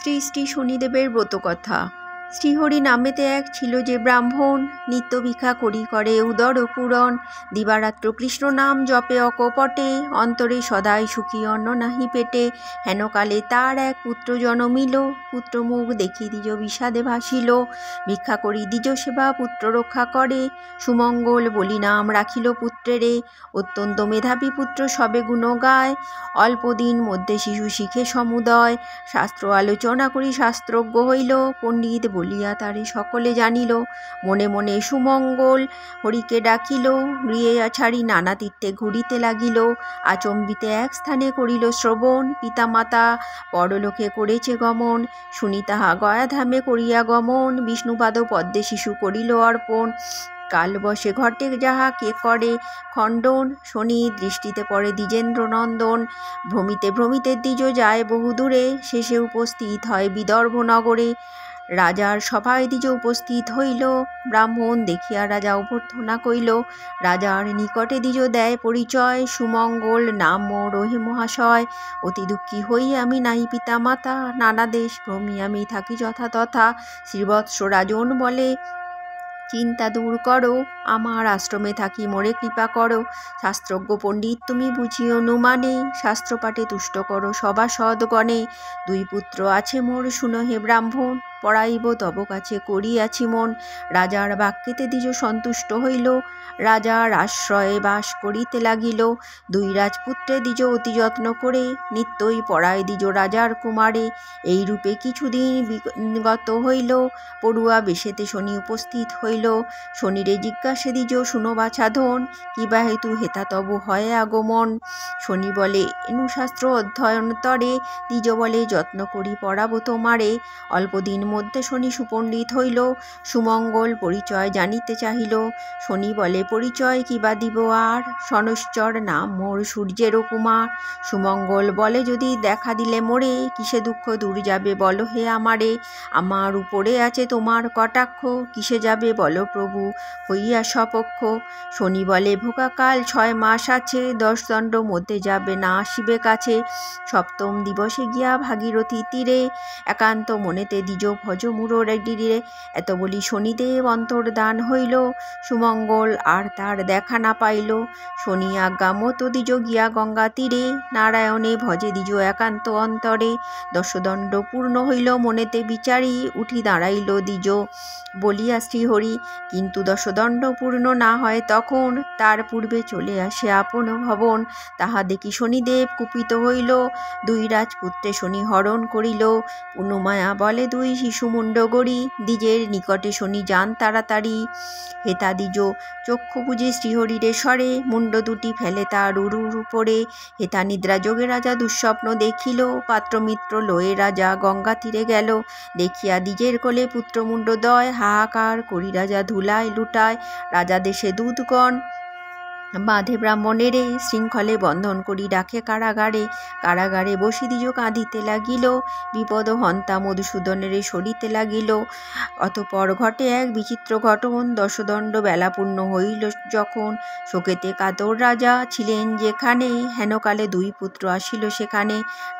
শ্রী শ্রী শনিদেবের ব্রতকথা। শ্রীহরি নামেতে এক ছিল যে ব্রাহ্মণ, নিত্য ভিক্ষা করি করে উদর পূরণ। দিবারাত্র কৃষ্ণ নাম জপে অকপটে, অন্তরে সদাই সুখী অন্ন নাহি পেটে। হেনকালে তার এক পুত্র জনমিল, পুত্র মুখ দেখি দ্বিজ বিষাদে ভাসিল। ভিক্ষা করি দ্বিজ সেবা পুত্র রক্ষা করে, সুমঙ্গল বলি নাম রাখিল পুত্রেরে। অত্যন্ত মেধাবী পুত্র সবে গুণ গায়, অল্পদিন মধ্যে শিশু শিখে সমুদয়। শাস্ত্র আলোচনা করি শাস্ত্রজ্ঞ হইল, পণ্ডিত বলিয়া তারে সকলে জানিল। মনে মনে সুমঙ্গল হরিকে ডাকিল, গৃহে ছাড়ি নানা তীর্থে ঘুরিতে লাগিল। আচম্বিতে এক স্থানে করিল শ্রবণ, পিতামাতা পরলোকে করেছে গমন। শুনি তাহা গয়াধামে করিয়া গমন, বিষ্ণুপাদ পদ্মে শিশু করিল অর্পণ। কাল বসে ঘটে যাহা কে করে খণ্ডন, শনি দৃষ্টিতে পড়ে দ্বিজেন্দ্র নন্দন। ভ্রমিতে ভ্রমিতে দ্বিজ যায় বহু দূরে, শেষে উপস্থিত হয় বিদর্ভ নগরে। রাজার সভায় দ্বিজ উপস্থিত হইল, ব্রাহ্মণ দেখিয়া রাজা অভ্যর্থনা কইল। রাজার নিকটে দ্বিজ দেয় পরিচয়, সুমঙ্গল নাম মোর হে মহাশয়। অতি দুঃখী হই আমি নাই পিতা মাতা, নানা দেশ ভ্রমি আমি থাকি যথা তথা। শ্রীবৎস রাজন বলে চিন্তা দূর করো, আমার আশ্রমে থাকি মোরে কৃপা করো। শাস্ত্রজ্ঞ পণ্ডিত তুমি বুঝি অনুমানে, শাস্ত্রপাঠে তুষ্ট করো সভাসদগণে। দুই পুত্র আছে মোর শুনো হে ব্রাহ্মণ, পড়াইব তব কাছে করিয়াছি মন। রাজার বাক্যেতে দ্বিজ সন্তুষ্ট হইল, রাজার আশ্রয়ে বাস করিতে লাগিল। দুই রাজপুত্রে দ্বিজ অতি যত্ন করে, নিত্যই পড়ায় দ্বিজ রাজার কুমারে। এই রূপে কিছুদিন বিগত হইল, পড়ুয়া বেশেতে শনি উপস্থিত হইল। শনিরে জিজ্ঞাসে দ্বিজ শুনো বাছাধন, কিবা হেতু হেতা তব হয় আগমন। শনি বলে এনুশাস্ত্র অধ্যয়ন তরে, দ্বিজ বলে যত্ন করি পড়াবো তোমারে। অল্পদিন মধ্যে শনি সুপণ্ডিত হইল, সুমঙ্গল পরিচয় জানিতে চাহিল। শনি বলে পরিচয় কিবা দিব আর, শনৈশ্চর নাম মোর সূর্যেরও কুমার। সুমঙ্গল বলে যদি দেখা দিলে মোরে, কিসে দুঃখ দূর যাবে বলো হে আমারে। আমার উপরে আছে তোমার কটাক্ষ, কিসে যাবে বলো প্রভু হইয়া সপক্ষ। শনি বলে ভোকাকাল 6 মাস আছে, 10 দণ্ড মধ্যে যাবে না আসিবে কাছে। সপ্তম দিবসে গিয়া ভাগীরথী তীরে, একান্ত মনেতে দ্বিজ ভজ মুরারিরে। এত বলি শনিদেব অন্তর্ধান হইল, সুমঙ্গল আর তার দেখা না পাইল। শনি আজ্ঞা মতো দ্বিজ গিয়া গঙ্গা তীরে, নারায়ণে ভজে দ্বিজ একান্ত অন্তরে। 10 দণ্ড পূর্ণ হইল মনেতে বিচারি, উঠি দাঁড়াইল দ্বিজ বলিয়া শ্রীহরি। কিন্তু 10 দণ্ড পূর্ণ না হয় তখন, তার পূর্বে চলে আসে আপন ভবন। তাহা দেখি শনিদেব কুপিত হইল, দুই রাজপুত্রে শনি হরণ করিল। পুনমায়া বলে দুই শিশু মুণ্ড গড়ি, দ্বিজের নিকটে শনি যান তাড়াতাড়ি। হেতা দ্বিজ চক্ষু বুঝে শ্রীহরিরে স্বরে, মুণ্ড দুটি ফেলে তার উরুর উপরে। হেতা নিদ্রা যোগে রাজা দুঃস্বপ্ন দেখিল, পাত্রমিত্র লয়ে রাজা গঙ্গা তীরে গেল। দেখিয়া দ্বিজের কোলে পুত্রমুণ্ডদয়, হাহাকার করি রাজা ধুলায় লুটায়। রাজা দেশে দূতগণ বাঁধে ব্রাহ্মণেরে, শৃঙ্খলে বন্ধন করি রাখে কারাগারে। কারাগারে বসি দ্বিজ কাঁদিতে লাগিল, বিপদ হন্তা মধুসূদনেরে সরিতে লাগিল। অতঃপর ঘটে এক বিচিত্র ঘটন, 10 দণ্ড বেলা পূর্ণ হইল যখন। শোকেতে কাতর রাজা ছিলেন যেখানে, হেনকালে দুই পুত্র আসিল সেখানে।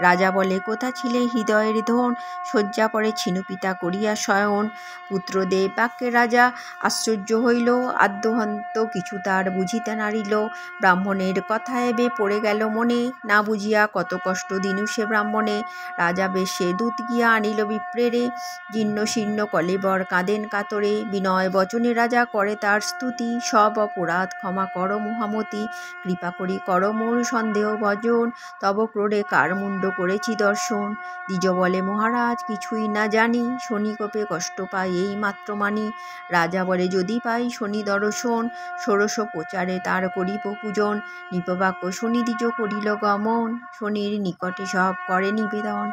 রাজা বলে কোথা ছিলে হৃদয়ের ধন, শয্যা পরে ছিনু পিতা করিয়া শয়ন। পুত্রদেব বাক্যে রাজা আশ্চর্য হইল, আদ্যহন্ত কিছু তার বুঝিতে নারিল। ব্রাহ্মণের কথা এবে পড়ে গেল মনে, না বুঝিয়া কত কষ্ট দিনু সে ব্রাহ্মণে। রাজা বেশে দূত গিয়া আনিল বিপ্রেরে, জীর্ণ শীর্ণ কলেবর কাঁদেন কাতরে। বিনয় বচনে রাজা করে তার স্তুতি, সব অপরাধ ক্ষমা কর মহামতি। কৃপা করি কর মোর সন্দেহ ভজন, তব ক্রোড়ে কার মুণ্ড করেছি দর্শন। দ্বিজ বলে মহারাজ কিছুই না জানি, শনি কোপে কষ্ট পাই এই মাত্র মানি। রাজা বলে যদি পাই শনি দর্শন, ষোড়শ প্রচারে তার করিব পূজন। নৃপবাক্য শুনি দ্বিজ করিল গমন, শনির নিকটে সব করে নিবেদন।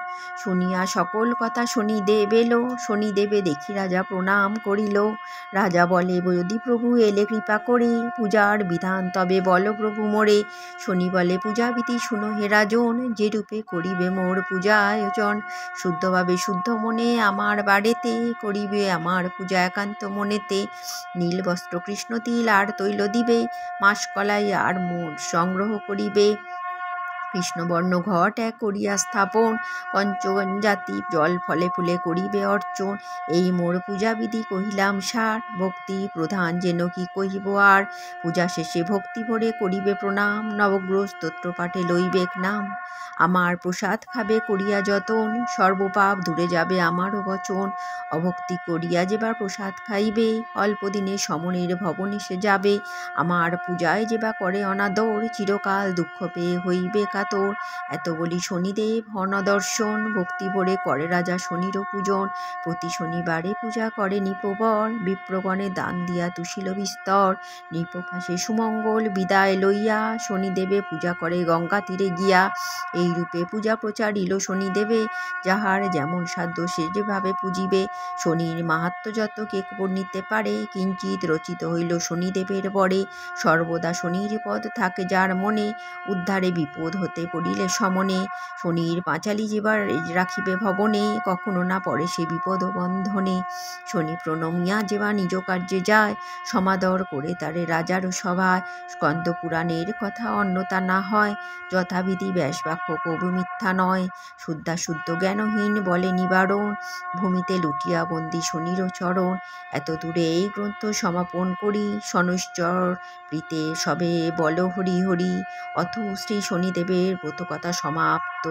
শুনিয়া সকল কথা শনিদেব এলো, শনিদেবে দেখি রাজা প্রণাম করিল। রাজা বলে যদি প্রভু এলে কৃপা করে, পূজার বিধান তবে বলো প্রভু মোরে। শনি বলে পূজাবিধি শুনো হে রাজন, যে রূপে করিবে মোর পূজা আয়োজন। শুদ্ধভাবে শুদ্ধ মনে আমার বাড়িতে, করিবে আমার পূজা একান্ত মনেতে। নীল বস্ত্র কৃষ্ণ তিল আর তৈল দিবে, মাসকলাই আর মোট সংগ্রহ করিবে। কৃষ্ণবর্ণ ঘট এক করিয়া স্থাপন, পঞ্চজাতি জল ফলে ফুলে করিবে অর্চন। এই মোর পূজাবিধি কহিলাম সার, ভক্তি প্রধান যেন কি কহিব আর। পূজা শেষে ভক্তি ভরে করিবে প্রণাম, নবগ্রহ স্তোত্র পাঠে লইবেক নাম। আমার প্রসাদ খাবে করিয়া যতন, সর্বপাপ দূরে যাবে আমারও বচন। অভক্তি করিয়া যেবার প্রসাদ খাইবে, অল্প দিনে সমনের ভবনে সে যাবে। আমার পূজায় যেবা করে অনাদর, চিরকাল দুঃখ পেয়ে হইবে কাতর। এত বলি শনিদেব হন দর্শন, ভক্তি ভরে করে রাজা শনিরও পূজন। প্রতি শনিবারে পূজা করে নৃপবর, বিপ্রগণে দান দিয়া তুষিল বিস্তর। নৃপপাশে সুমঙ্গল বিদায় লইয়া, শনিদেবে পূজা করে গঙ্গা তীরে গিয়া। এই রূপে পূজা প্রচারিল শনিদেবে, যাহার যেমন সাধ্য সে যেভাবে পূজিবে। শনির মাহাত্ম্য যত কে বর্ণিতে পারে, কিঞ্চিৎ রচিত হইল শনিদেবের বরে। সর্বদা শনির পদ থাকে যার মনে, উদ্ধারে বিপদ হতে পড়িলে সমনে। শনির পাঁচালি যেবার রাখিবে ভবনে, কখনো না পড়ে সে বিপদ বন্ধনে। শনি প্রণমিয়া যেবা নিজ কার্যে যায়, সমাদর করে তারে রাজারও সভায়। স্কন্দ পুরাণের কথা অন্যতা না হয়, যথাবিধি ব্যাসবাক্য কবু মিথ্যা নয়। শুদ্ধাশুদ্ধ জ্ঞানহীন বলে নিবারণ, ভূমিতে লুটিয়া বন্দি শনিরও চরণ। এত দূরে এই গ্রন্থ সমাপন করি, শনৈশ্চর প্রীতে সবে বল হরি হরি। অথ শ্রী শনিদেবের ব্রতকথা সমাপ্ত।